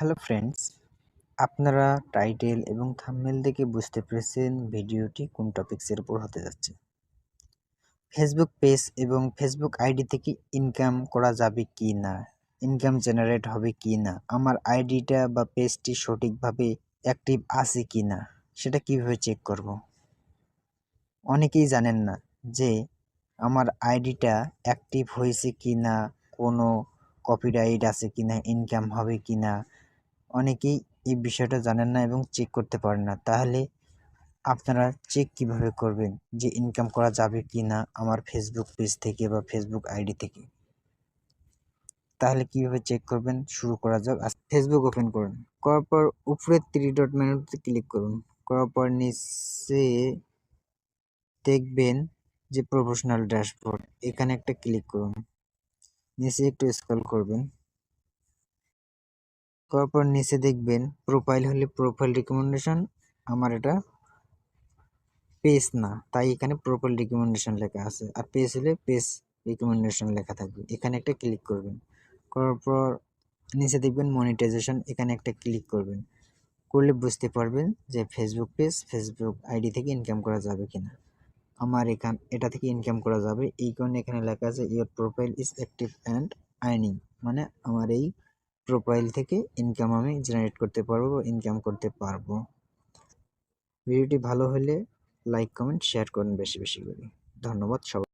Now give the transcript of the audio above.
Hello friends, আপনারা title এবং thumbnail দেখে বুঝতে পেরেছেন ভিডিওটি কোন টপিকসের উপর হতে যাচ্ছে। ফেসবুক পেজ এবং ফেসবুক আইডি থেকে ইনকাম করা যাবে কি না, ইনকাম জেনারেট হবে কি না, আমার আইডিটা বা পেজটি সঠিকভাবে অ্যাক্টিভ আছে কি না সেটা কিভাবে চেক করব। অনেকেই জানেন না যে আমার আইডিটা অ্যাক্টিভ হয়েছে কি না, কোনো কপিরাইট আছে কি না, ইনকাম হবে কি না। অনেকেই এই বিষয়টা জানেন না এবং চেক করতে পারেন না। তাহলে আপনারা চেক কিভাবে করবেন যে ইনকাম করা যাবে কি না আমার ফেসবুক পেজ থেকে বা ফেসবুক আইডি থেকে? তাহলে কিভাবে চেক করবেন শুরু করা যাক। ফেসবুক ওপেন করুন, করার পর উপরে 3 ডট মেনুতে ক্লিক করুন। করার পর নিচে দেখবেন যে প্রফেশনাল ড্যাশবোর্ড, এখানে একটা ক্লিক করুন। নিচে একটু স্ক্রল করবেন, করার পর নিচে দেখবেন প্রোফাইল হলে প্রোফাইল রিকমেন্ডেশন। আমার এটা পেজ না, তাই এখানে প্রোফাইল রিকমেন্ডেশন লেখা আছে, আর পেজ হলে পেজ রিকমেন্ডেশন লেখা থাকবে। এখানে একটা ক্লিক করবেন, করার পর নিচে দেখবেন মনিটাইজেশন, এখানে একটা ক্লিক করবেন। করলে বুঝতে পারবেন যে ফেসবুক পেজ ফেসবুক আইডি থেকে ইনকাম করা যাবে কিনা। আমার এটা থেকে ইনকাম করা যাবে, এই কারণে এখানে লেখা আছে your profile is active and earning, মানে আমার এই প্রোফাইল থেকে ইনকাম আমি জেনারেট করতে পারবো, ইনকাম করতে পারবো। ভিডিওটি ভালো হলে লাইক কমেন্ট শেয়ার করুন বেশি বেশি করে। ধন্যবাদ সবাই।